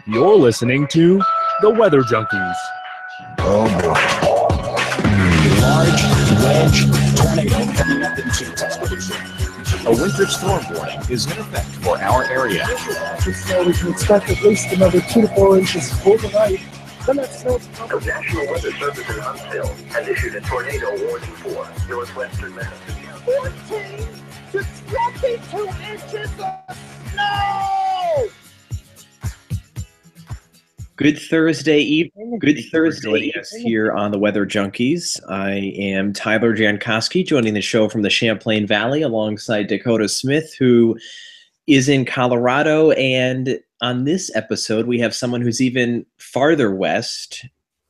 You're listening to The Weather Junkies. Oh boy. Large wedge tornado coming up into Tuscaloosa. A winter storm warning is in effect for our area. So we can expect at least another 2 to 4 inches overnight. Then that snow. The National Weather Service in Huntsville has issued a tornado warning for northwestern Massachusetts. 14 to 22 inches of snow! Good Thursday evening. Good Thursday here on the Weather Junkies. I am Tyler Jankowski, joining the show from the Champlain Valley alongside Dakota Smith, who is in Colorado. And on this episode, we have someone who's even farther west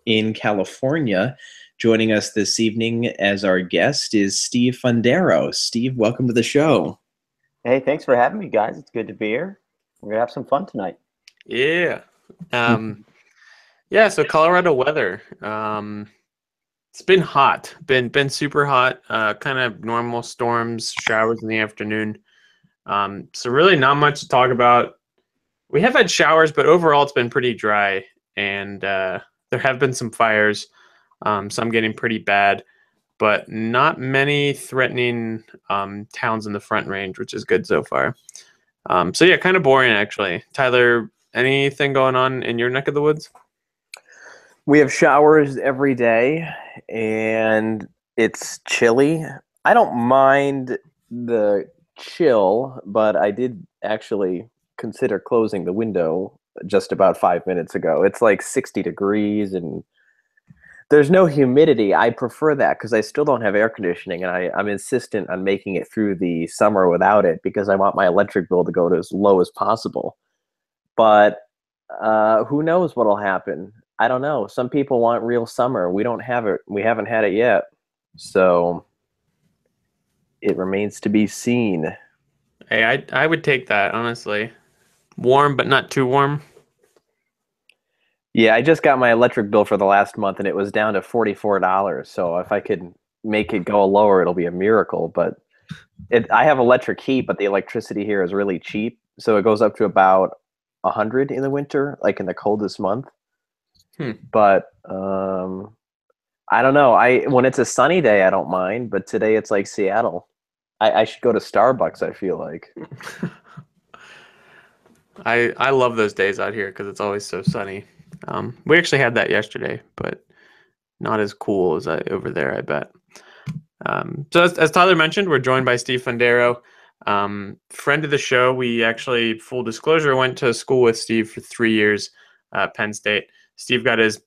in California. Joining us this evening as our guest is Steve Fundaro. Steve, welcome to the show. Hey, thanks for having me, guys. It's good to be here. We're going to have some fun tonight. Yeah. So Colorado weather. It's been hot, been super hot, kind of normal storms, showers in the afternoon. So really not much to talk about. We have had showers, but overall it's been pretty dry, and there have been some fires, some getting pretty bad, but not many threatening towns in the Front Range, which is good so far. So yeah, kind of boring actually. Tyler, anything going on in your neck of the woods? We have showers every day, and it's chilly. I don't mind the chill, but I did actually consider closing the window just about 5 minutes ago. It's like 60 degrees, and there's no humidity. I prefer that because I still don't have air conditioning, and I'm insistent on making it through the summer without it because I want my electric bill to go to as low as possible. But who knows what'll happen? I don't know. Some people want real summer. We don't have it. We haven't had it yet. So it remains to be seen. Hey, I would take that, honestly. Warm, but not too warm. Yeah, I just got my electric bill for the last month, and it was down to $44. So if I could make it go lower, it'll be a miracle. But I have electric heat, but the electricity here is really cheap. So it goes up to about 100 in the winter, like in the coldest month. But I don't know. When it's a sunny day, I don't mind. But today it's like Seattle. I should go to Starbucks, I feel like. I love those days out here because it's always so sunny. We actually had that yesterday, but not as cool as over there, I bet. So as Tyler mentioned, we're joined by Steve Fundaro, friend of the show. We actually, full disclosure, went to school with Steve for 3 years at Penn State. Steve got his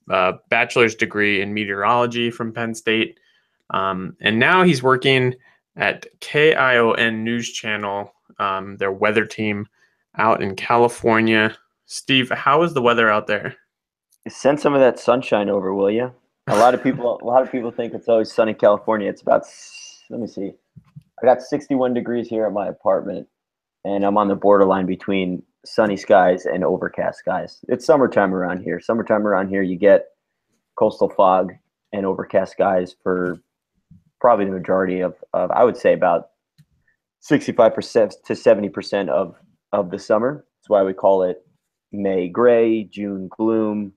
bachelor's degree in meteorology from Penn State, and now he's working at KION News Channel, their weather team out in California. Steve, how is the weather out there? Send some of that sunshine over, will you? A lot of people think it's always sunny California. It's about, let me see. I got 61 degrees here at my apartment, and I'm on the borderline between sunny skies and overcast skies. It's summertime around here. You get coastal fog and overcast skies for probably the majority of I would say about 65% to 70% of the summer. That's why we call it May gray, June gloom,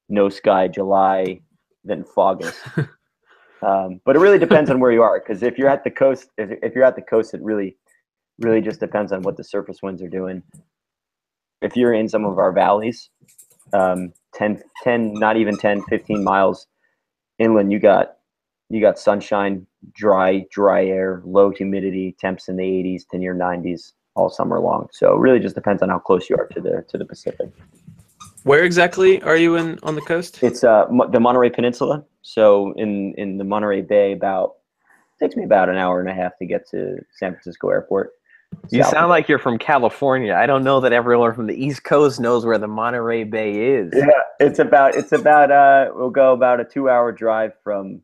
no sky July, then foggus. But it really depends on where you are, because if you're at the coast, it really just depends on what the surface winds are doing. If you're in some of our valleys, 10, not even 10, 15 miles inland, you got sunshine, dry air, low humidity, temps in the 80s to near 90s all summer long. So it really just depends on how close you are to the Pacific. Where exactly are you on the coast? It's the Monterey Peninsula. So in the Monterey Bay, takes me about an hour and a half to get to San Francisco Airport. You sound like you're from California. I don't know that everyone from the East Coast knows where the Monterey Bay is. Yeah, it's about we'll go about a 2-hour drive from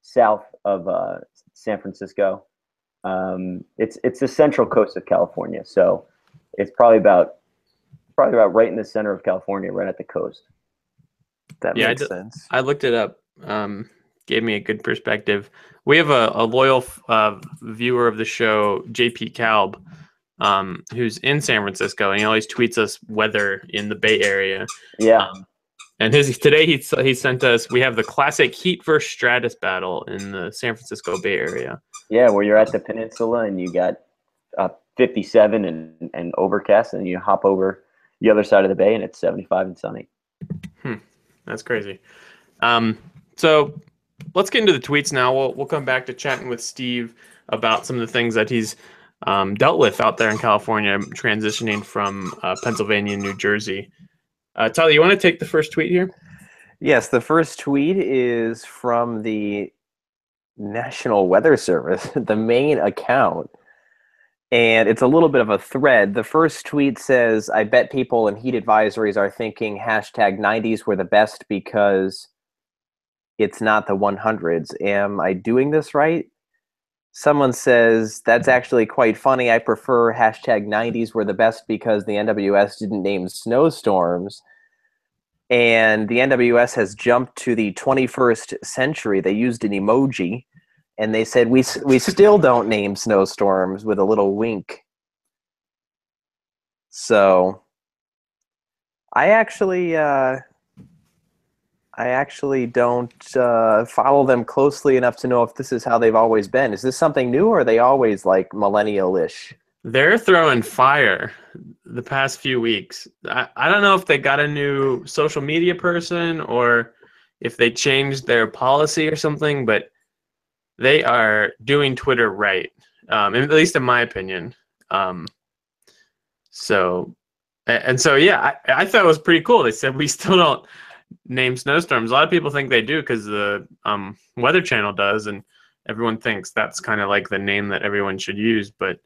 south of San Francisco. It's the central coast of California, so it's probably about right in the center of California, right at the coast. That makes sense. I looked it up. Gave me a good perspective. We have a loyal viewer of the show, JP Kalb, who's in San Francisco, and he always tweets us weather in the Bay Area. Yeah. And today he sent us. We have the classic heat versus stratus battle in the San Francisco Bay Area. Yeah, where you're at the peninsula and you got 57 and overcast, and you hop over the other side of the bay and it's 75 and sunny. That's crazy. So let's get into the tweets now. We'll come back to chatting with Steve about some of the things that he's dealt with out there in California, transitioning from Pennsylvania and New Jersey. Tyler, you want to take the first tweet here? Yes, the first tweet is from the National Weather Service, the main account. And it's a little bit of a thread. The first tweet says, I bet people in heat advisories are thinking hashtag 90s were the best because it's not the 100s. Am I doing this right? Someone says, that's actually quite funny. I prefer hashtag 90s were the best because the NWS didn't name snowstorms. And the NWS has jumped to the 21st century. They used an emoji, and they said, we still don't name snowstorms, with a little wink. So I actually don't follow them closely enough to know if this is how they've always been. Is this something new, or are they always like millennial-ish? They're throwing fire the past few weeks. I don't know if they got a new social media person or if they changed their policy or something, but they are doing Twitter right, at least in my opinion. So yeah, I thought it was pretty cool. They said we still don't name snowstorms. A lot of people think they do because the Weather Channel does, and everyone thinks that's kind of like the name that everyone should use. But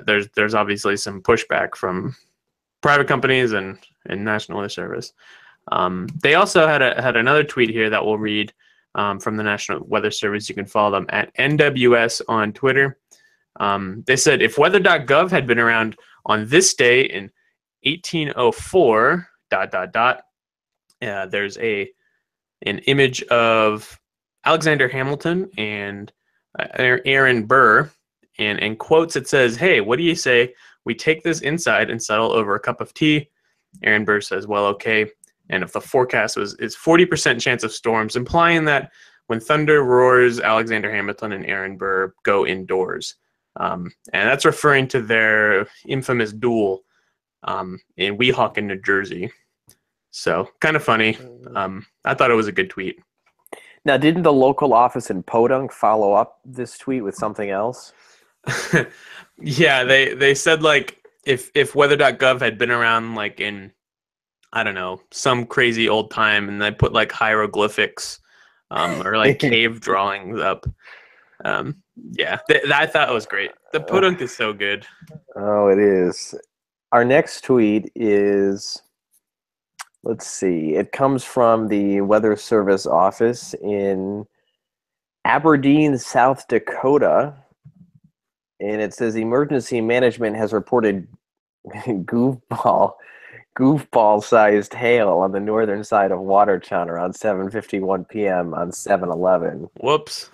there's obviously some pushback from private companies and National Weather Service. They also had another tweet here that we'll read from the National Weather Service. You can follow them at NWS on Twitter. They said, if weather.gov had been around on this day in 1804, ... there's an image of Alexander Hamilton and Aaron Burr, and in quotes it says, hey, what do you say we take this inside and settle over a cup of tea? Aaron Burr says, well, okay. And if the forecast is 40% chance of storms, implying that when thunder roars, Alexander Hamilton and Aaron Burr go indoors. And that's referring to their infamous duel in Weehawken, New Jersey. So kind of funny. I thought it was a good tweet. Now, didn't the local office in Podunk follow up this tweet with something else? Yeah, they said like if weather.gov had been around like in, I don't know, some crazy old time, and they put like hieroglyphics or like cave drawings up. Yeah, I thought it was great. The Podunk is so good. Oh, it is. Our next tweet is, let's see, it comes from the Weather Service office in Aberdeen, South Dakota. And it says emergency management has reported goofball-sized hail on the northern side of Watertown around 7:51 p.m. on 7/11. Whoops.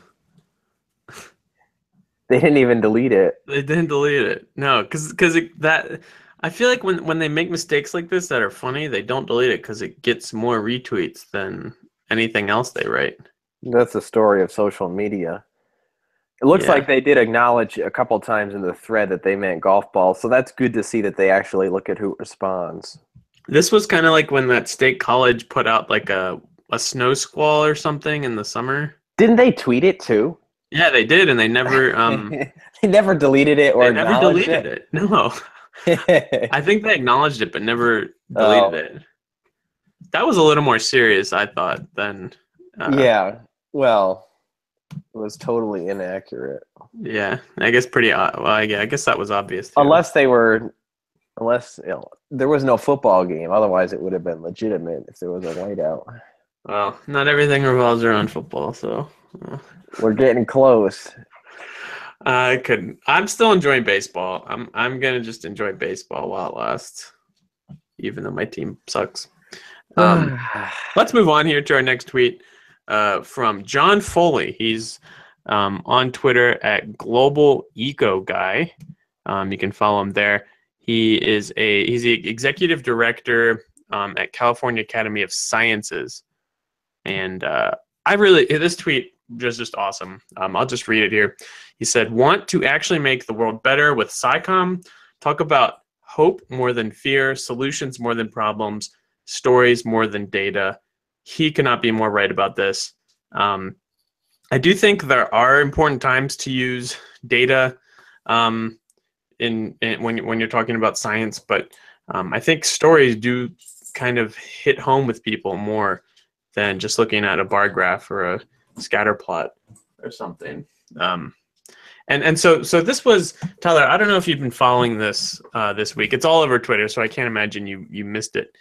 They didn't even delete it. They didn't delete it. No, because that, I feel like when they make mistakes like this that are funny, they don't delete it because it gets more retweets than anything else they write. That's the story of social media. It looks like they did acknowledge a couple times in the thread that they meant golf balls, so that's good to see that they actually look at who responds. This was kind of like when that state college put out like a snow squall or something in the summer. Didn't they tweet it too? Yeah, they did, and they never they never deleted it or never deleted it. No. I think they acknowledged it but never deleted it. That was a little more serious, I thought, than yeah. Well, it was totally inaccurate. Yeah, I guess well, I guess that was obvious too. Unless there was no football game. Otherwise, it would have been legitimate if there was a whiteout. Well, not everything revolves around football, so we're getting close. I couldn't. I'm still enjoying baseball. I'm gonna just enjoy baseball while it lasts, even though my team sucks. Let's move on here to our next tweet from John Foley. He's on Twitter at Global Eco Guy, You can follow him there. He's the executive director at California Academy of Sciences, and this tweet was just awesome. I'll just read it here. He said, "Want to actually make the world better with SciComm? Talk about hope more than fear, solutions more than problems, stories more than data." He cannot be more right about this. I do think there are important times to use data when you're talking about science, but I think stories do kind of hit home with people more than just looking at a bar graph or a scatter plot or something. And so this was, Tyler, I don't know if you've been following this this week. It's all over Twitter, so I can't imagine you missed it.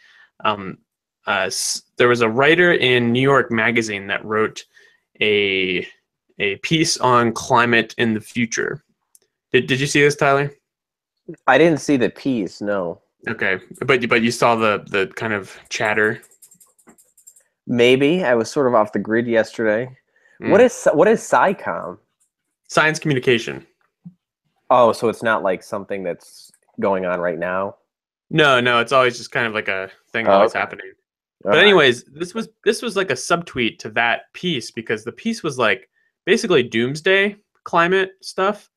There was a writer in New York Magazine that wrote a piece on climate in the future. Did you see this, Tyler? I didn't see the piece, no. Okay, but you saw the kind of chatter. Maybe I was sort of off the grid yesterday. What is SciComm? Science communication. Oh, so it's not like something that's going on right now? No, it's always just kind of like a thing always happening. But anyways, this was like a subtweet to that piece, because the piece was like basically doomsday climate stuff.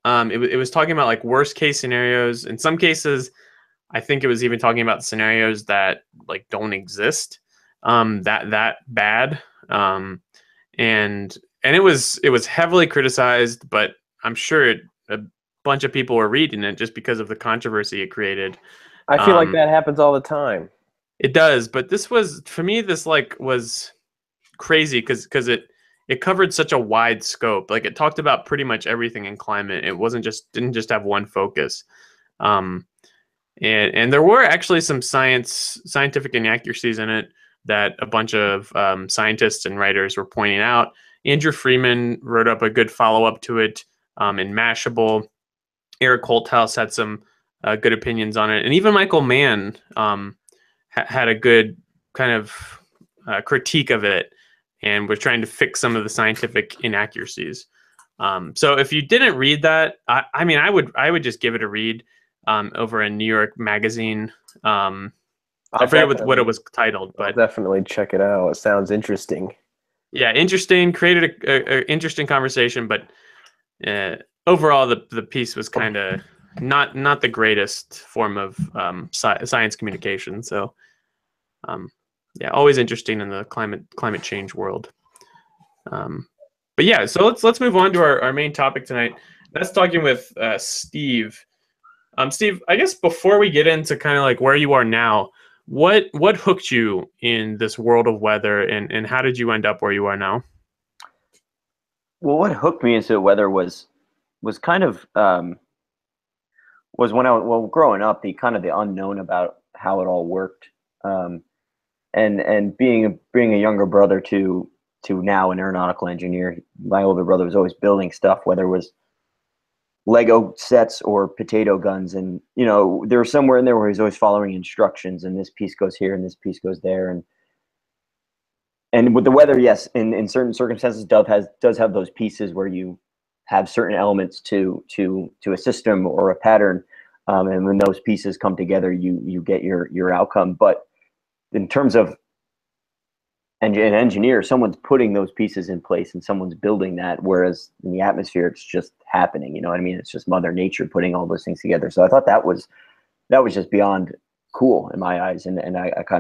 It was talking about like worst case scenarios. In some cases, I think it was even talking about scenarios that like don't exist. That bad. And it was heavily criticized, but I'm sure a bunch of people were reading it just because of the controversy it created. I feel like that happens all the time. It does, but this was, for me, this like was crazy because it covered such a wide scope. Like it talked about pretty much everything in climate. It didn't just have one focus. And there were actually some scientific inaccuracies in it that a bunch of scientists and writers were pointing out. Andrew Freeman wrote up a good follow-up to it in Mashable. Eric Holthouse had some good opinions on it. And even Michael Mann had a good kind of critique of it, and was trying to fix some of the scientific inaccuracies. So if you didn't read that, I would just give it a read over in New York Magazine. I forget what it was titled, but I'll definitely check it out. It sounds interesting. Yeah, interesting. Created a interesting conversation, but overall, the piece was kind of not the greatest form of science communication. So, yeah, always interesting in the climate change world. But yeah, so let's move on to our main topic tonight. That's talking with Steve. Steve, I guess before we get into kind of like where you are now, what hooked you in this world of weather, and how did you end up where you are now? Well, what hooked me into weather was kind of was when growing up, the unknown about how it all worked, and being a younger brother to now an aeronautical engineer. My older brother was always building stuff, whether it was Lego sets or potato guns, and there was somewhere in there where he's always following instructions, and this piece goes here and this piece goes there, and with the weather, yes, in certain circumstances, does have those pieces where you have certain elements to a system or a pattern, and when those pieces come together, you get your outcome. But in terms of an engineer, someone's putting those pieces in place and someone's building that, whereas in the atmosphere, it's just happening. You know what I mean? It's just Mother Nature putting all those things together. So I thought that was just beyond cool in my eyes, and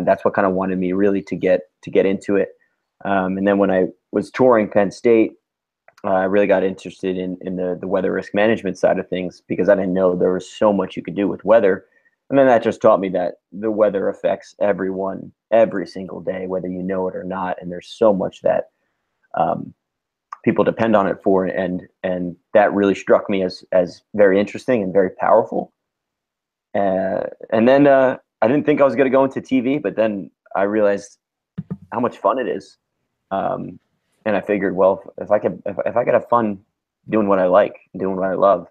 that's what kind of wanted me really to get into it. And then when I was touring Penn State, I really got interested in the weather risk management side of things, because I didn't know there was so much you could do with weather. And then that just taught me that the weather affects everyone every single day, whether you know it or not. And there's so much that people depend on it for. And that really struck me as very interesting and very powerful. And then I didn't think I was going to go into TV, but then I realized how much fun it is. And I figured, well, if I could have fun doing what I like, doing what I love,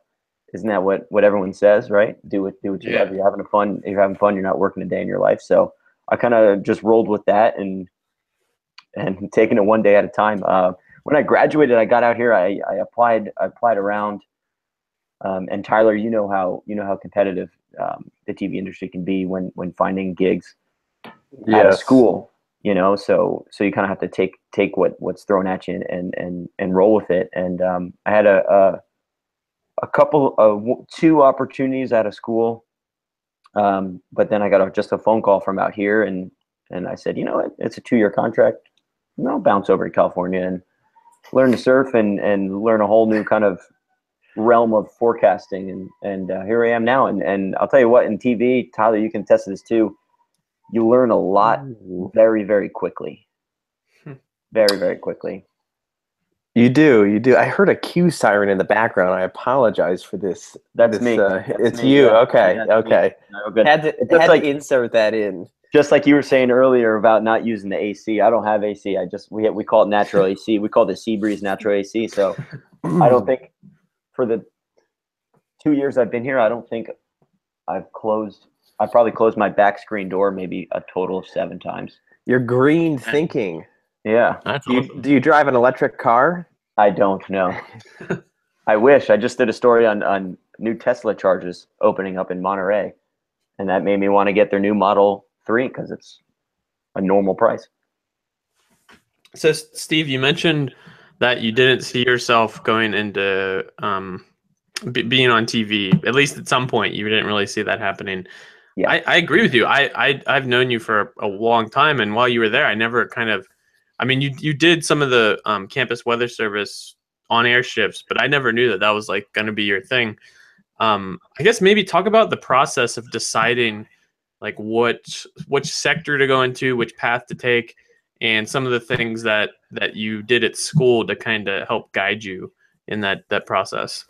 isn't that what everyone says, right? Do what you love. You're having fun. You're having fun. You're not working a day in your life. So I kind of just rolled with that and taking it one day at a time. When I graduated, I got out here. I applied around And Tyler, you know how competitive the TV industry can be when finding gigs at a school. So you kind of have to take what's thrown at you and roll with it. And I had a couple of 2 opportunities at a school, but then I got just a phone call from out here, and I said, you know what, it's a 2-year contract. I'll bounce over to California and learn to surf and learn a whole new kind of realm of forecasting. And here I am now. And I'll tell you what, in TV, Tyler, you can test this too. You learn a lot very, very quickly. Very, very quickly. You do. I heard a Q siren in the background. I apologize for this. That's me. It's me, you. yeah. Okay. Yeah, Okay. No, good. Had to insert that in. Just like you were saying earlier about not using the AC. I don't have AC. We call it natural AC. We call the Sea Breeze natural AC. So I don't think for the 2 years I've been here, I don't think I probably closed my back screen door maybe a total of 7 times. You're green thinking. Yeah. That's Do awesome. you drive an electric car? I don't know. I wish. I just did a story on new Tesla charges opening up in Monterey, and that made me want to get their new Model 3 because it's a normal price. So, Steve, you mentioned that you didn't see yourself going into being on TV. At least at some point, you didn't really see that happening. Yeah. I agree with you. I've known you for a long time, and while you were there, I never kind of. I mean, you did some of the campus weather service on-air shifts, but I never knew that was like going to be your thing. I guess maybe talk about the process of deciding like which sector to go into, which path to take, and some of the things that you did at school to kind of help guide you in that process.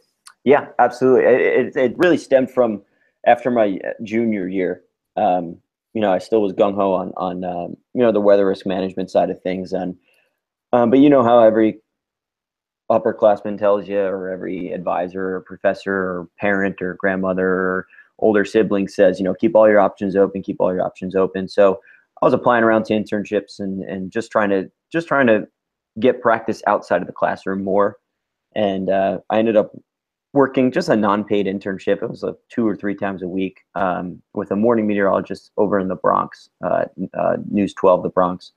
Yeah, absolutely. It really stemmed from after my junior year. I still was gung ho on the weather risk management side of things, and but you know how every upperclassman tells you, or every advisor or professor or parent or grandmother or older sibling says, keep all your options open, keep all your options open. So I was applying around to internships and just trying to get practice outside of the classroom more, and I ended up working just a non-paid internship. It was 2 or 3 times a week with a morning meteorologist over in the Bronx, News 12, the Bronx.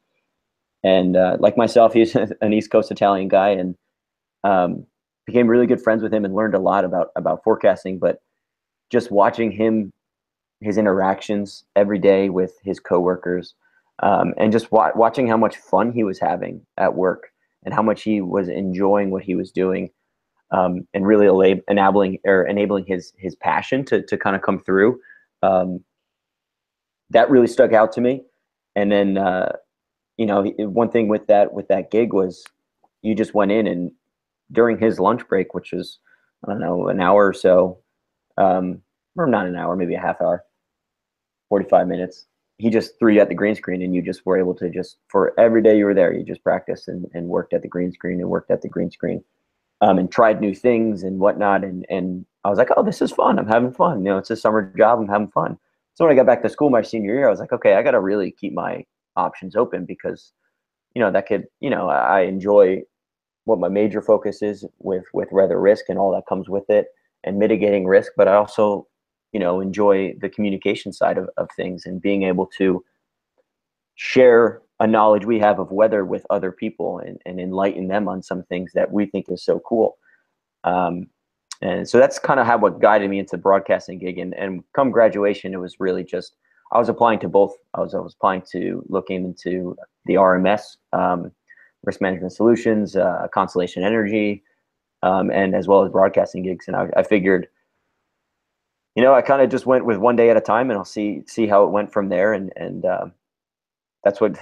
And like myself, he's an East Coast Italian guy, and became really good friends with him and learned a lot about forecasting. But just watching his interactions every day with his coworkers, and just watching how much fun he was having at work and how much he was enjoying what he was doing. And really enabling his passion to kind of come through. That really stuck out to me. And then, one thing with that gig was you just went in, and during his lunch break, which was, I don't know, an hour or so, or not an hour, maybe a half hour, 45 minutes, he just threw you at the green screen, and you just were able to for every day you were there, you just practiced and worked at the green screen and worked at the green screen. And tried new things and whatnot. And I was like, oh, this is fun. I'm having fun. It's a summer job. I'm having fun. So when I got back to school my senior year, I was like, okay, I got to really keep my options open because, that could, I enjoy what my major focus is with weather risk and all that comes with it and mitigating risk. But I also, enjoy the communication side of things and being able to share a knowledge we have of weather with other people and enlighten them on some things that we think is so cool. And so that's kind of what guided me into broadcasting gig. And come graduation, it was really just, I was applying to both. I was applying to looking into the RMS, risk management solutions, Constellation Energy, and as well as broadcasting gigs. And I figured, I kind of just went with one day at a time, and I'll see how it went from there. And that's what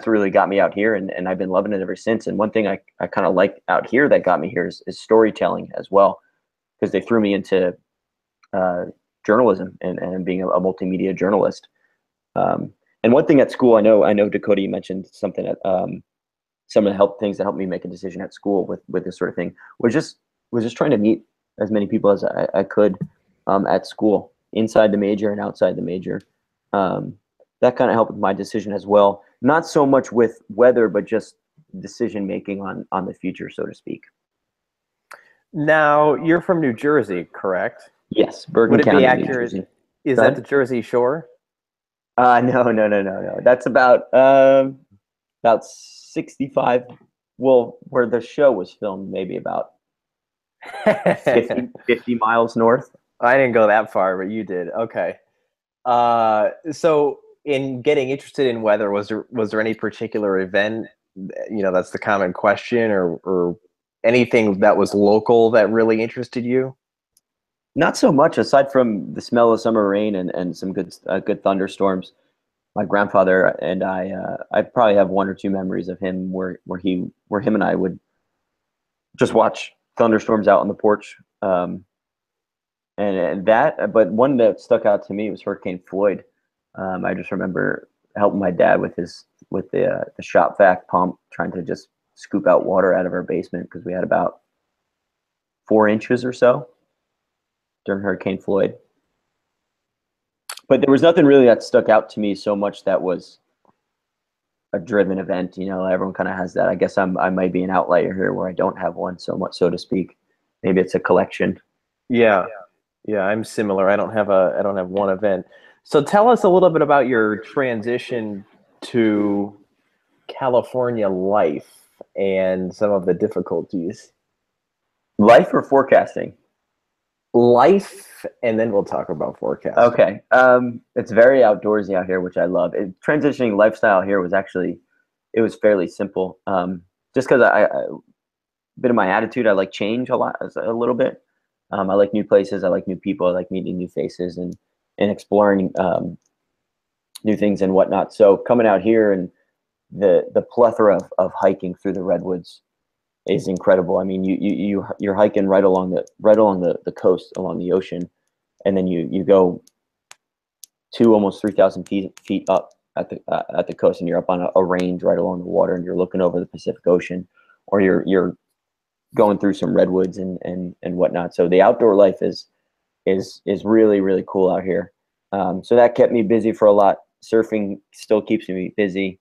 really got me out here, and I've been loving it ever since. And one thing I kind of like out here that got me here is storytelling as well, because they threw me into journalism and being a multimedia journalist. And one thing at school, I know Dakota, you mentioned something at some of the things that helped me make a decision at school with this sort of thing was just trying to meet as many people as I could at school, inside the major and outside the major. That kind of helped with my decision as well. Not so much with weather, but just decision making on the future, so to speak. Now, you're from New Jersey, correct? Yes, Bergen Would it be County, New accurate? Jersey. Is Go that ahead. the Jersey Shore? No. That's about 65. Well, where the show was filmed, maybe about 50 miles north. I didn't go that far, but you did. Okay. So in getting interested in weather, was there any particular event, that's the common question, or anything that was local that really interested you? Not so much, aside from the smell of summer rain and some good thunderstorms. My grandfather and I probably have one or two memories of him where him and I would just watch thunderstorms out on the porch. But one that stuck out to me was Hurricane Floyd. I just remember helping my dad with the shop vac pump, trying to just scoop out water out of our basement because we had about 4 inches or so during Hurricane Floyd. But there was nothing really that stuck out to me so much that was a driven event. Everyone kind of has that. I guess I might be an outlier here where I don't have one so much, so to speak. Maybe it's a collection. Yeah, I'm similar. I don't have one event. So tell us a little bit about your transition to California life and some of the difficulties. Life or forecasting? Life, and then we'll talk about forecasting. Okay. It's very outdoorsy out here, which I love. Transitioning lifestyle here was fairly simple. Just because a bit of my attitude, I like change a little bit. I like new places. I like new people. I like meeting new faces and exploring new things and whatnot. So coming out here and the plethora of hiking through the redwoods is incredible. I mean, you're hiking right along the coast, along the ocean, and then you go almost 3,000 feet up at the coast, and you're up on a range right along the water, and you're looking over the Pacific Ocean, or you're going through some redwoods and whatnot. So the outdoor life is really, really cool out here. So that kept me busy for a lot. Surfing still keeps me busy,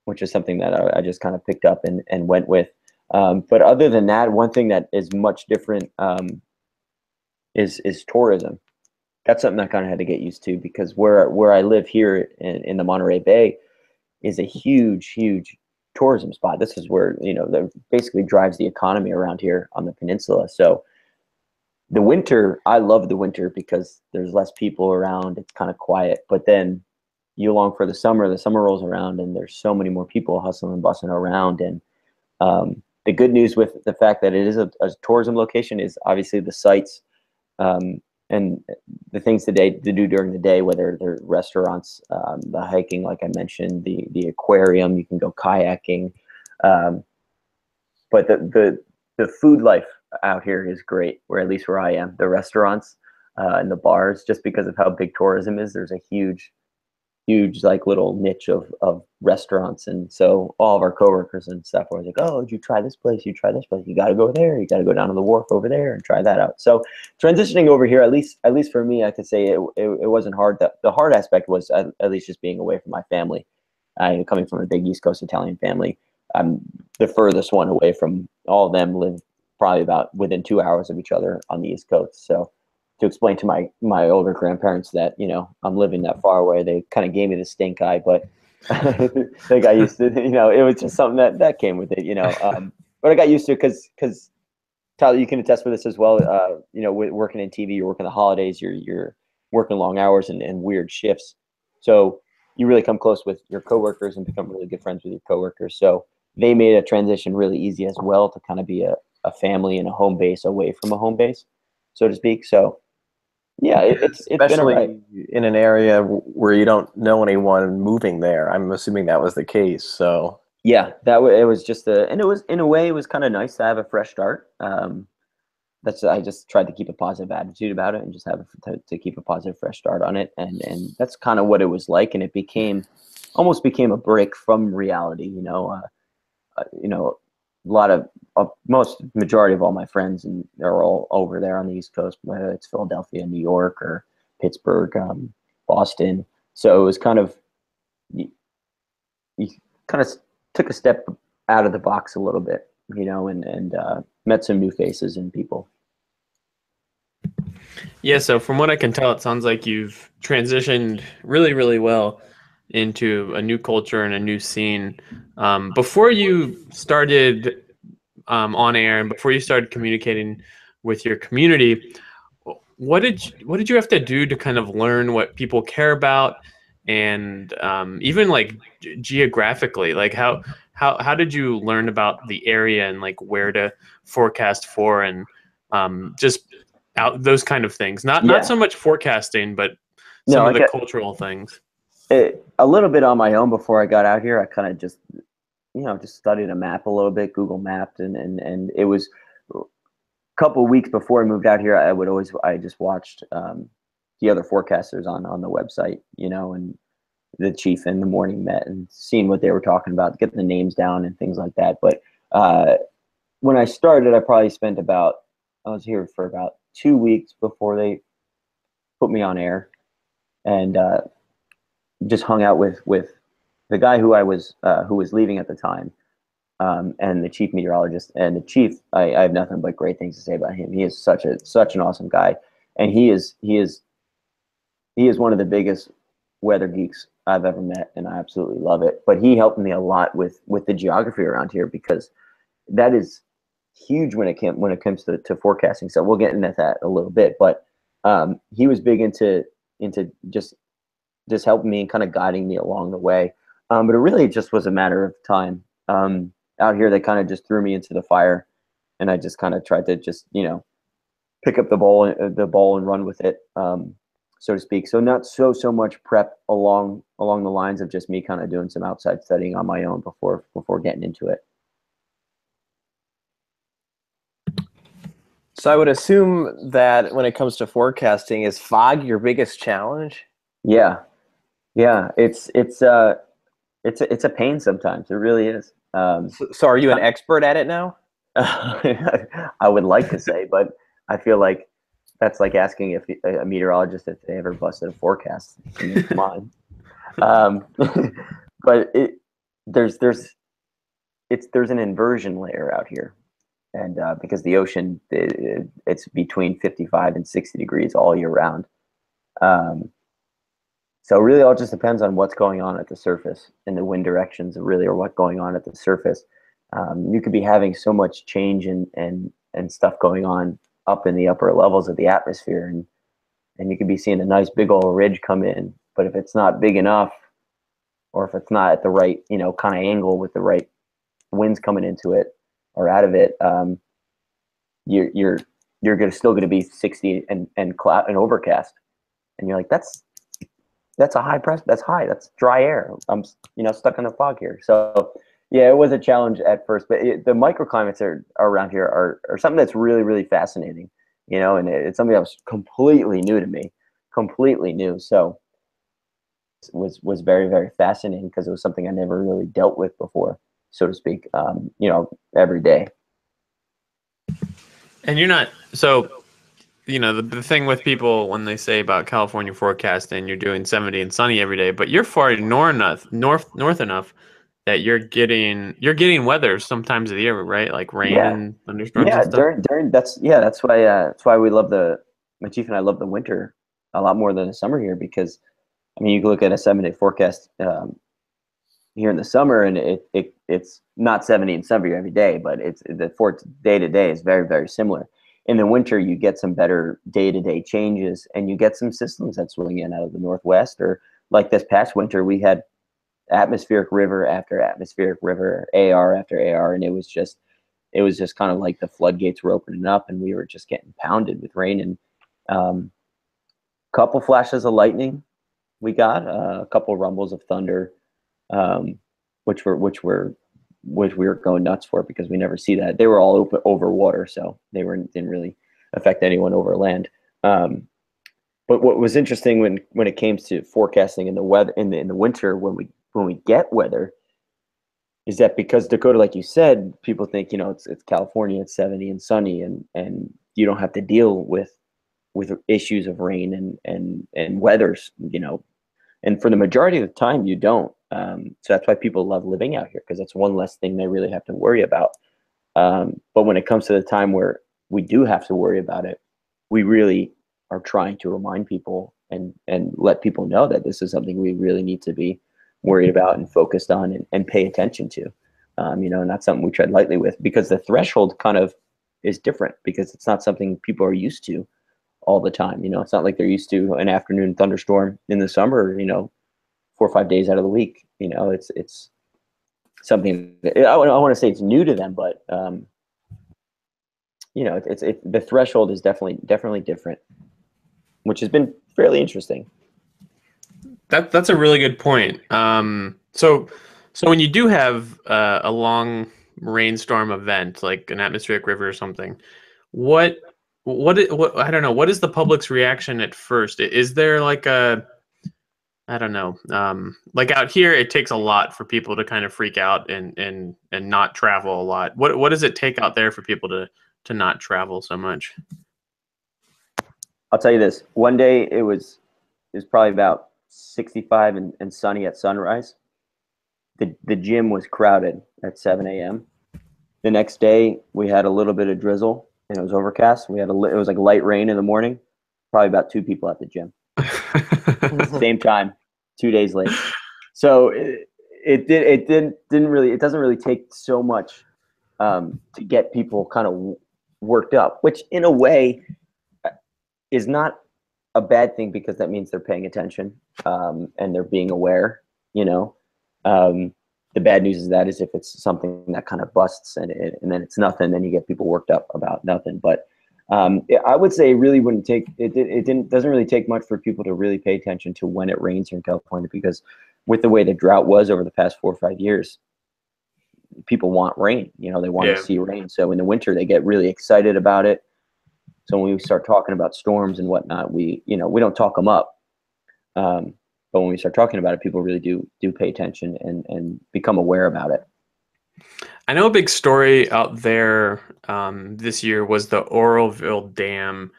which is something that I just kind of picked up and went with. But other than that, one thing that is much different is tourism. That's something I kind of had to get used to, because where I live here in the Monterey Bay is a huge tourism spot. This is where that basically drives the economy around here on the peninsula. So the winter, I love the winter because there's less people around. It's kind of quiet. But then you long for the summer rolls around, and there's so many more people hustling and bustling around. And the good news with the fact that it is a tourism location is obviously the sights and the things to do during the day, whether they're restaurants, the hiking, like I mentioned, the aquarium, you can go kayaking. But the food life out here is great, at least where I am. The restaurants and the bars, just because of how big tourism is, there's a huge like little niche of restaurants. And so all of our coworkers and stuff were like, oh, did you try this place? You got to go there. You got to go down to the wharf over there and try that out. So transitioning over here, at least for me, I could say it wasn't hard. The hard aspect was at least just being away from my family. Coming from a big East Coast Italian family, I'm the furthest one away from all of them. Live probably about within 2 hours of each other on the East Coast. So to explain to my older grandparents that I'm living that far away, they kind of gave me the stink eye, but I got used to it was just something that came with it, but I got used to it because Tyler, you can attest for this as well. With working in TV, you're working the holidays, you're working long hours and weird shifts, so you really come close with your coworkers and become really good friends with your coworkers. So they made a transition really easy as well, to kind of be a family and a home base away from a home base, so to speak. So yeah, it's especially been in an area where you don't know anyone moving there. I'm assuming that was the case. So yeah, it was just and it was, in a way, it was kind of nice to have a fresh start. I just tried to keep a positive attitude about it and just to keep a positive fresh start on it, and that's kind of what it was like. And it almost became a break from reality. Majority of all my friends, and they're all over there on the East Coast, whether it's Philadelphia, New York, or Pittsburgh, Boston. So it was kind of, you kind of took a step out of the box a little bit, and met some new faces and people. Yeah, so from what I can tell, it sounds like you've transitioned really, really well into a new culture and a new scene. Before you started on air and before you started communicating with your community, what did you have to do to kind of learn what people care about, and even like geographically, like how did you learn about the area and like where to forecast for, and just out those kind of things, not so much forecasting, but some No, of like the cultural things. a little bit on my own before I got out here. I kind of just, just studied a map a little bit, Google Mapped, and it was a couple of weeks before I moved out here. I just watched the other forecasters on the website, and the chief in the morning met and seeing what they were talking about, getting the names down and things like that. But when I started, I probably spent I was here for about 2 weeks before they put me on air, and just hung out with the guy who was leaving at the time, and the chief meteorologist. And the chief, I have nothing but great things to say about him. He is such an awesome guy, and he is one of the biggest weather geeks I've ever met, and I absolutely love it. But he helped me a lot with the geography around here, because that is huge when it comes to forecasting. So we'll get into that a little bit, but he was big into just helping me and kind of guiding me along the way. But it really just was a matter of time. Out here, they kind of just threw me into the fire, and I just kind of tried to just pick up the ball and run with it, so to speak. So not so much prep along the lines of just me kind of doing some outside studying on my own before getting into it. So I would assume that when it comes to forecasting, is fog your biggest challenge? Yeah. It's a pain sometimes. It really is. So are you an expert at it now? I would like to say, but I feel like that's like asking if a meteorologist if they ever busted a forecast. I mean, come on. But there's an inversion layer out here. And because the ocean, it's between 55 and 60 degrees all year round. So really all just depends on what's going on at the surface, and the wind directions really are what's going on at the surface. You could be having so much change and stuff going on up in the upper levels of the atmosphere, and you could be seeing a nice big old ridge come in, but if it's not big enough, or if it's not at the right kind of angle with the right winds coming into it or out of it, you're still going to be 60 and cloud and overcast, and you're like, that's a high press, that's dry air. I'm stuck in the fog here. So yeah, it was a challenge at first, but the microclimates are around here are something that's really, really fascinating, and it's something that was completely new to me, completely new. So it was very, very fascinating, because it was something I never really dealt with before, so to speak, every day. And you're not, so, the thing with people when they say about California forecasting, you're doing 70 and sunny every day, but you're far north enough that you're getting weather sometimes of the year, right? Like rain and thunderstorms and stuff. That's why we love my chief and I love the winter a lot more than the summer here, because I mean, you can look at a 7-day forecast here in the summer, and it's not 70 and sunny every day, but day to day is very, very similar. In the winter, you get some better day-to-day changes, and you get some systems that swing in out of the northwest, or like this past winter, we had atmospheric river after atmospheric river, AR after AR, and it was just kind of like the floodgates were opening up, and we were just getting pounded with rain. And couple flashes of lightning we got, a couple rumbles of thunder, which we were going nuts for, because we never see that. They were all over water, so they didn't really affect anyone over land. But what was interesting when it came to forecasting in the weather in the winter, when we get weather, is that because Dakota, like you said, people think it's California, it's 70 and sunny, and you don't have to deal with issues of rain and weathers, and for the majority of the time you don't. So that's why people love living out here, because that's one less thing they really have to worry about. But when it comes to the time where we do have to worry about it, we really are trying to remind people and let people know that this is something we really need to be worried about and focused on and pay attention to. Not something we tread lightly with, because the threshold kind of is different, because it's not something people are used to all the time. It's not like they're used to an afternoon thunderstorm in the summer, 4 or 5 days out of the week. It's something that, I want to say it's new to them, but the threshold is definitely different, which has been fairly interesting. That's a really good point. So when you do have a long rainstorm event, like an atmospheric river or something, what I don't know, what is the public's reaction at first? Is there like I don't know, like out here, it takes a lot for people to kind of freak out and not travel a lot. What does it take out there for people to not travel so much? I'll tell you this. One day it was probably about 65 and sunny at sunrise. The gym was crowded at 7 a.m. The next day we had a little bit of drizzle and it was overcast. It was like light rain in the morning. Probably about 2 people at the gym. Same time, 2 days later. So it doesn't really take so much to get people kind of worked up, which in a way is not a bad thing, because that means they're paying attention and they're being aware. The bad news is if it's something that kind of busts and then it's nothing, then you get people worked up about nothing. But I would say it really wouldn't take doesn't really take much for people to really pay attention to when it rains here in California, because with the way the drought was over the past 4 or 5 years, people want rain. They want to see rain. So in the winter they get really excited about it. So when we start talking about storms and whatnot, we don't talk them up. But when we start talking about it, people really do pay attention and become aware about it. I know a big story out there this year was the Oroville Dam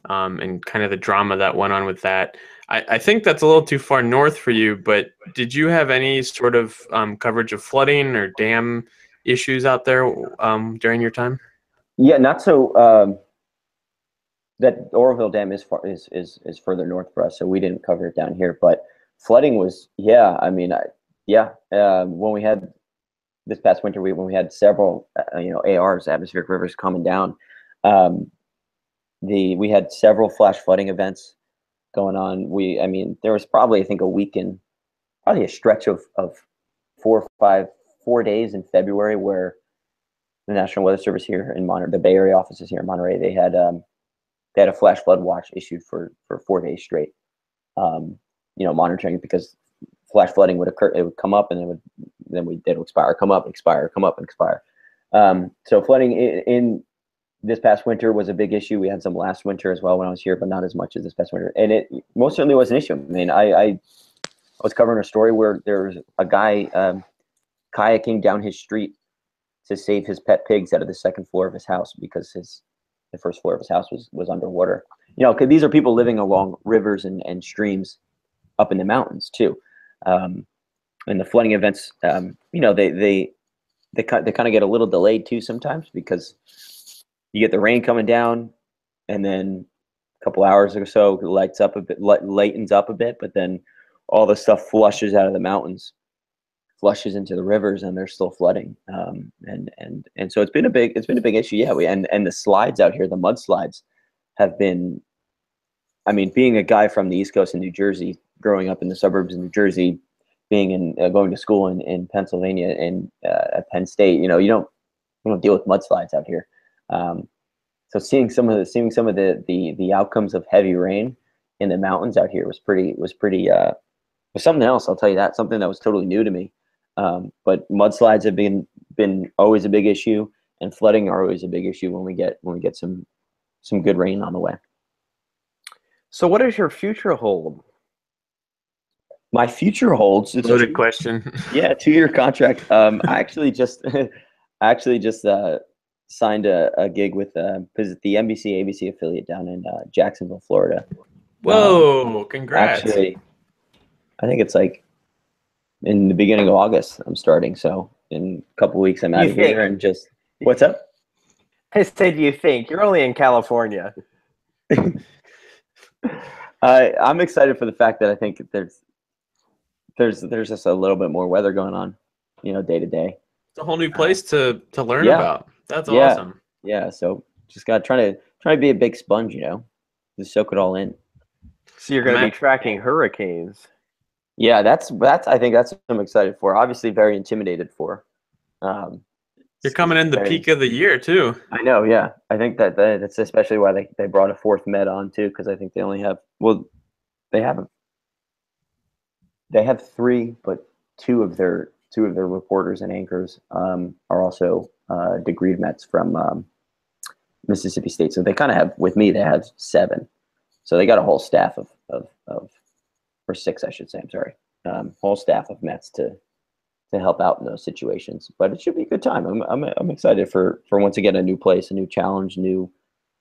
and kind of the drama that went on with that. I think that's a little too far north for you, but did you have any sort of coverage of flooding or dam issues out there during your time? Yeah, not so. That Oroville Dam is further north for us, so we didn't cover it down here. But flooding was, when we had this past winter, when we had several, ARs, atmospheric rivers, coming down, we had several flash flooding events going on. There was probably, I think, probably a stretch of 4 days in February where the National Weather Service here in Monterey, the Bay Area offices here in Monterey, they had a flash flood watch issued for 4 days straight, monitoring it, because flash flooding would occur. It would come up and it would expire, come up, expire, come up and expire. So flooding in this past winter was a big issue. We had some last winter as well when I was here, but not as much as this past winter. And it most certainly was an issue. I was covering a story where there was a guy kayaking down his street to save his pet pigs out of the second floor of his house, because the first floor of his house was underwater. 'Cause these are people living along rivers and streams up in the mountains too. And the flooding events, they kind of get a little delayed too sometimes, because you get the rain coming down and then a couple hours or so it lightens up a bit, but then all the stuff flushes out of the mountains, flushes into the rivers, and they're still flooding. And so it's been a big issue. Yeah. And the slides out here, the mudslides, have been, being a guy from the East Coast in New Jersey, growing up in the suburbs of New Jersey, being going to school in Pennsylvania and at Penn State, you don't deal with mudslides out here. So seeing some of the outcomes of heavy rain in the mountains out here was something else. I'll tell you that, something that was totally new to me. But mudslides have been always a big issue, and flooding are always a big issue when we get some good rain on the way. So what does your future hold? My future holds. It's a loaded question. Yeah, 2-year contract. I actually just signed a gig with the NBC ABC affiliate down in Jacksonville, Florida. Whoa! Congrats. Actually, I think it's like in the beginning of August I'm starting. So in a couple of weeks I'm out of here and just. What's up? I say, do you think? You're only in California. I'm excited for the fact that I think there's just a little bit more weather going on, day to day. It's a whole new place to learn Yeah. about. That's Yeah. awesome. Yeah. So just got try to be a big sponge, just soak it all in. So you're going to be tracking hurricanes. Yeah, that's I think that's what I'm excited for. Obviously, very intimidated for. You're coming in the peak of the year too. I know, yeah. I think that's especially why they brought a fourth med on too, because I think they only have they have three, but two of their reporters and anchors are also degreed Mets from Mississippi State. So they kind of have, with me, they have 7. So they got a whole staff of or 6, I should say. I'm sorry, whole staff of Mets to help out in those situations. But it should be a good time. I'm excited for once again a new place, a new challenge,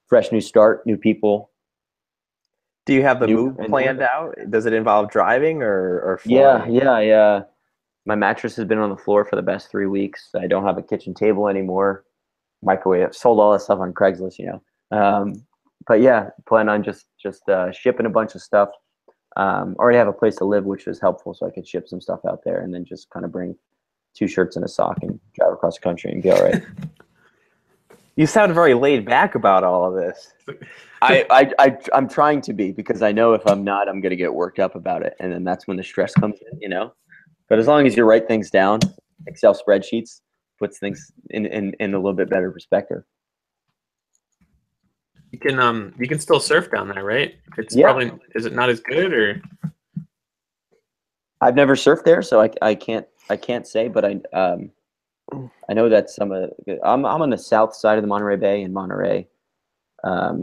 fresh new start, new people. Do you have the move planned out? Does it involve driving or flying? Yeah. My mattress has been on the floor for the best 3 weeks. I don't have a kitchen table anymore. Microwave. Sold all that stuff on Craigslist, But yeah, plan on just shipping a bunch of stuff. Already have a place to live, which was helpful, so I could ship some stuff out there, and then just kind of bring 2 shirts and a sock and drive across the country and be all right. You sound very laid back about all of this. I'm trying to be, because I know if I'm not, I'm going to get worked up about it, and then that's when the stress comes in, But as long as you write things down, Excel spreadsheets puts things in a little bit better perspective. You can still surf down there, right? It's probably, is it not as good, or? I've never surfed there, so I can't say, but I know that I'm on the south side of the Monterey Bay in Monterey. I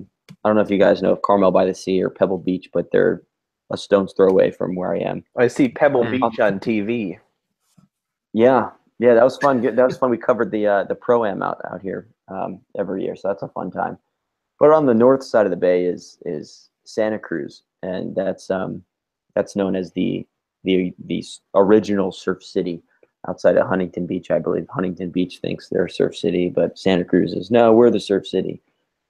don't know if you guys know of Carmel by the Sea or Pebble Beach, but they're a stone's throw away from where I am. I see Pebble Beach on TV. Yeah, that was fun. That was fun. We covered the Pro-Am out here every year, so that's a fun time. But on the north side of the bay is Santa Cruz, and that's known as the original surf city outside of Huntington Beach. I believe Huntington Beach thinks they're a surf city, but Santa Cruz is, no, we're the surf city.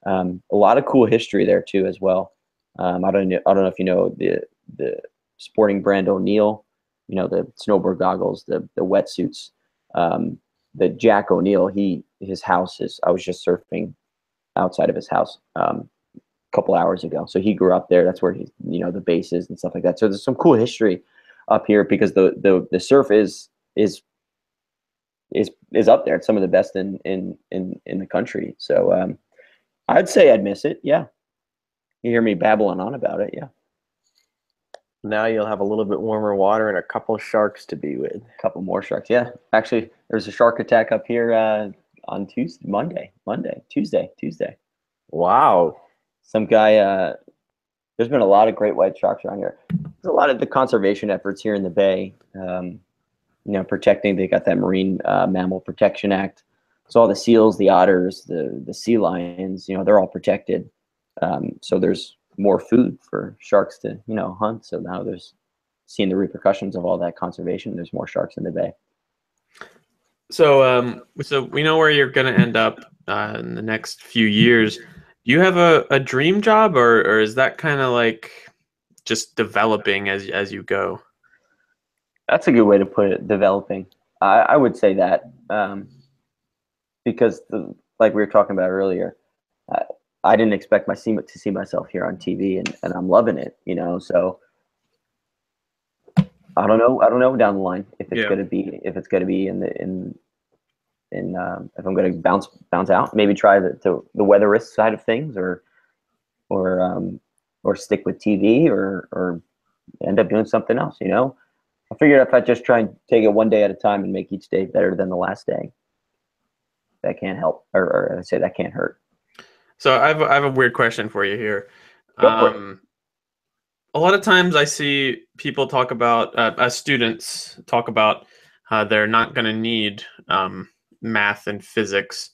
A lot of cool history there too as well. I don't know if you know the sporting brand O'Neill, the snowboard goggles, the wetsuits. The Jack O'Neill, his house is, I was just surfing outside of his house a couple hours ago. So he grew up there. That's where the base is and stuff like that. So there's some cool history up here, because the surf is up there. It's some of the best in the country. So I'd say I'd miss it. Yeah. You hear me babbling on about it. Yeah. Now you'll have a little bit warmer water and a couple sharks to be with. A couple more sharks. Yeah. Actually, there's a shark attack up here on Tuesday. Wow. Some guy, there's been a lot of great white sharks around here. There's a lot of the conservation efforts here in the bay, protecting, they got that Marine Mammal Protection Act. So all the seals, the otters, the sea lions, they're all protected. So there's more food for sharks to, hunt. So now there's seeing the repercussions of all that conservation. There's more sharks in the bay. So we know where you're going to end up in the next few years. Do you have a dream job, or is that kind of like just developing as you go? That's a good way to put it, developing. I would say that because, like we were talking about earlier, I didn't expect to see myself here on TV, and I'm loving it, So I don't know down the line if it's going to be if I'm going to bounce out, maybe try the weather risk side of things, or stick with TV, or end up doing something else. I figured if I just try and take it one day at a time and make each day better than the last day, that can't help, or I say that can't hurt. So I have a weird question for you here. Go for it. A lot of times I see people talk about, students talk about they're not going to need math and physics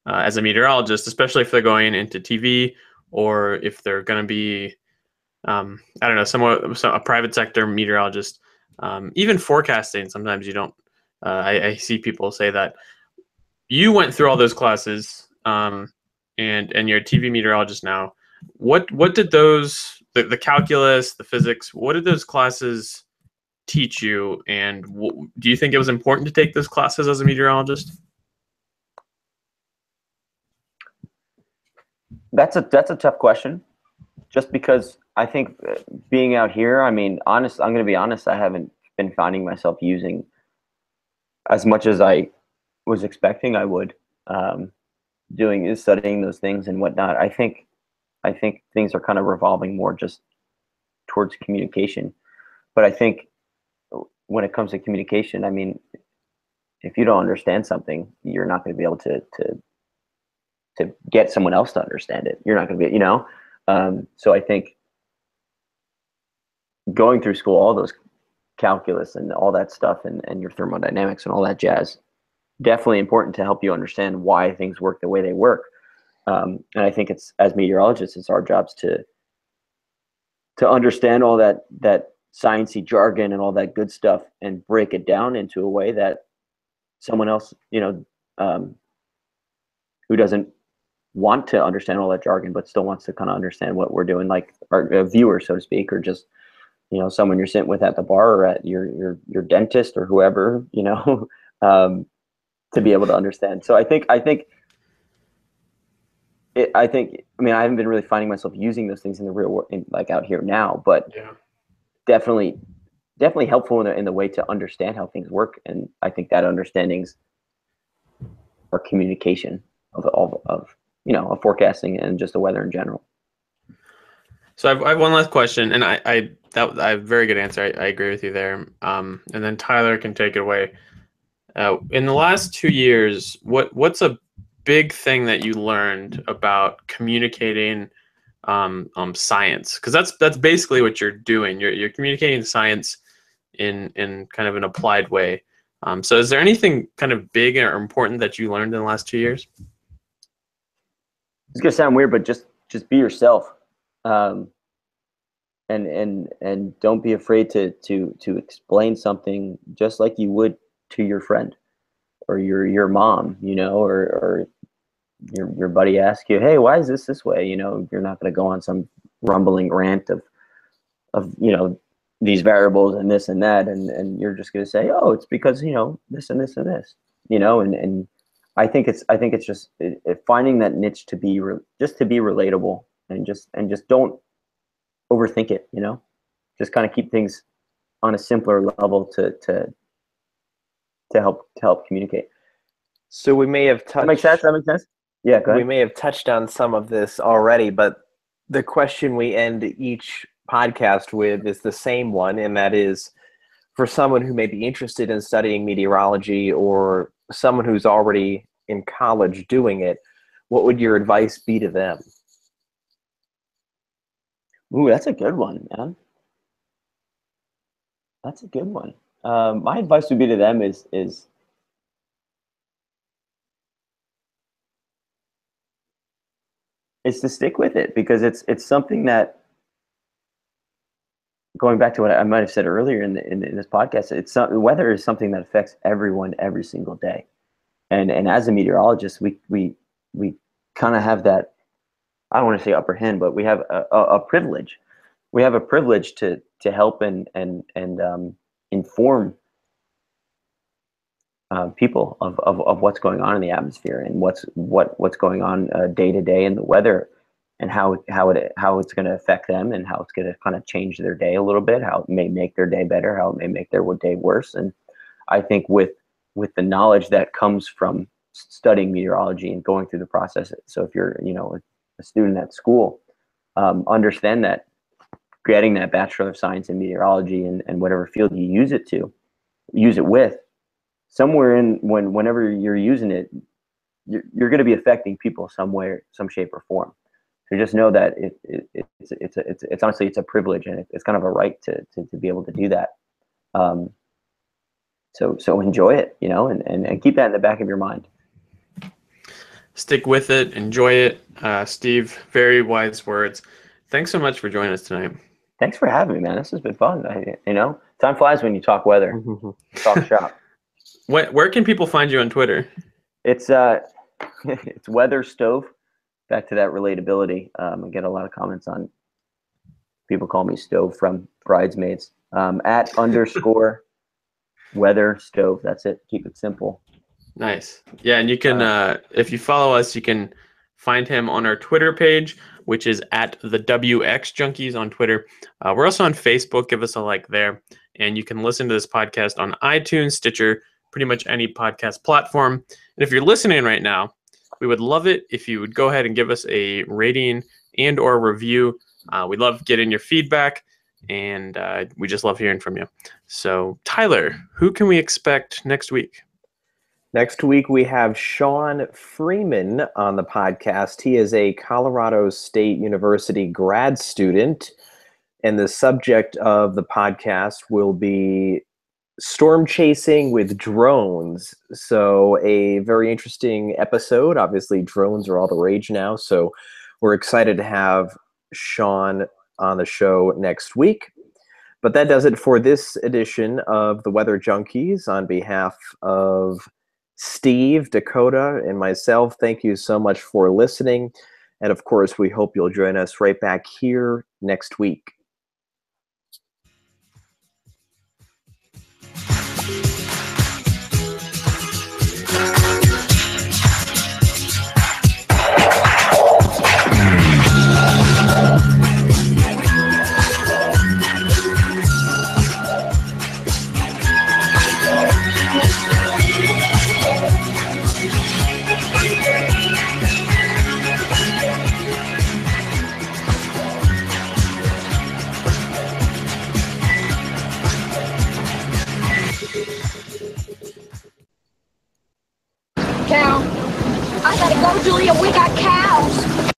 as a meteorologist, especially if they're going into TV, or if they're going to be, a private sector meteorologist. Even forecasting, sometimes you don't. I see people say that. You went through all those classes. and you're a TV meteorologist now. What did those the calculus, the physics, what did those classes teach you, and do you think it was important to take those classes as a meteorologist? That's a tough question, just because I think being out here, I mean, I'm going to be honest, I haven't been finding myself using as much as I was expecting I would, studying those things and whatnot. I think things are kind of revolving more just towards communication. But I think when it comes to communication, I mean, if you don't understand something, you're not going to be able to get someone else to understand it. You're not going to be, so I think going through school, all those calculus and all that stuff and your thermodynamics and all that jazz, definitely important to help you understand why things work the way they work. And I think it's, as meteorologists, it's our jobs to understand all that sciencey jargon and all that good stuff and break it down into a way that someone else, who doesn't want to understand all that jargon but still wants to kind of understand what we're doing, like our viewer, so to speak, or just someone you're sitting with at the bar or at your dentist or whoever, to be able to understand. So I mean, I haven't been really finding myself using those things in the real world, like out here now, but yeah, definitely helpful in the way to understand how things work. And I think that understanding's our communication of forecasting and just the weather in general. So I have one last question, and I have a very good answer. I agree with you there. And then Tyler can take it away. In the last 2 years, what's a big thing that you learned about communicating science? Because that's basically what you're doing. You're communicating science in kind of an applied way. So is there anything kind of big or important that you learned in the last 2 years? It's gonna sound weird, but just be yourself, and don't be afraid to explain something just like you would to your friend or your mom, or your buddy asks you, hey, why is this way? You're not going to go on some rumbling rant of these variables and this and that, and you're just going to say, oh, it's because this and this and this, and I think it's just finding that niche to be just to be relatable and just don't overthink it, just kind of keep things on a simpler level to help communicate. So we may have touched. That makes sense. Yeah, go ahead. We may have touched on some of this already, but the question we end each podcast with is the same one, and that is, for someone who may be interested in studying meteorology or someone who's already in college doing it, what would your advice be to them? Ooh, that's a good one, man. That's a good one. My advice would be to them is to stick with it, because it's something that, going back to what I might have said earlier in this podcast, weather is something that affects everyone every single day, and as a meteorologist, we kind of have that, I don't want to say upper hand, but we have a privilege. We have a privilege to help and inform people of what's going on in the atmosphere and what's going on day to day in the weather, and how it's going to affect them, and how it's going to kind of change their day a little bit, how it may make their day better, how it may make their day worse. And I think with the knowledge that comes from studying meteorology and going through the process, so if you're a student at school, understand that getting that Bachelor of Science in Meteorology and whatever field you use it with, somewhere whenever you're using it, you're going to be affecting people some way, some shape or form. So just know that it's honestly, it's a privilege, and it's kind of a right to be able to do that. So enjoy it, and keep that in the back of your mind. Stick with it, enjoy it. Steve, very wise words. Thanks so much for joining us tonight. Thanks for having me, man. This has been fun. Time flies when you talk weather, talk shop. Where can people find you on Twitter? It's It's Weather Stove. Back to that relatability. I get a lot of comments on people call me Stove from Bridesmaids. At _ Weather Stove. That's it. Keep it simple. Nice. Yeah, and you can, if you follow us, you can find him on our Twitter page, which is at the WX Junkies on Twitter. We're also on Facebook. Give us a like there. And you can listen to this podcast on iTunes, Stitcher, pretty much any podcast platform. And if you're listening right now, we would love it if you would go ahead and give us a rating and or review. We love getting your feedback, and we just love hearing from you. So, Tyler, who can we expect next week? Next week, we have Sean Freeman on the podcast. He is a Colorado State University grad student, and the subject of the podcast will be storm chasing with drones. So a very interesting episode. Obviously, drones are all the rage now, so we're excited to have Sean on the show next week. But that does it for this edition of the Weather Junkies. On behalf of Steve, Dakota, and myself, thank you so much for listening. And of course, we hope you'll join us right back here next week. Cow. I gotta go, Julia. We got cows.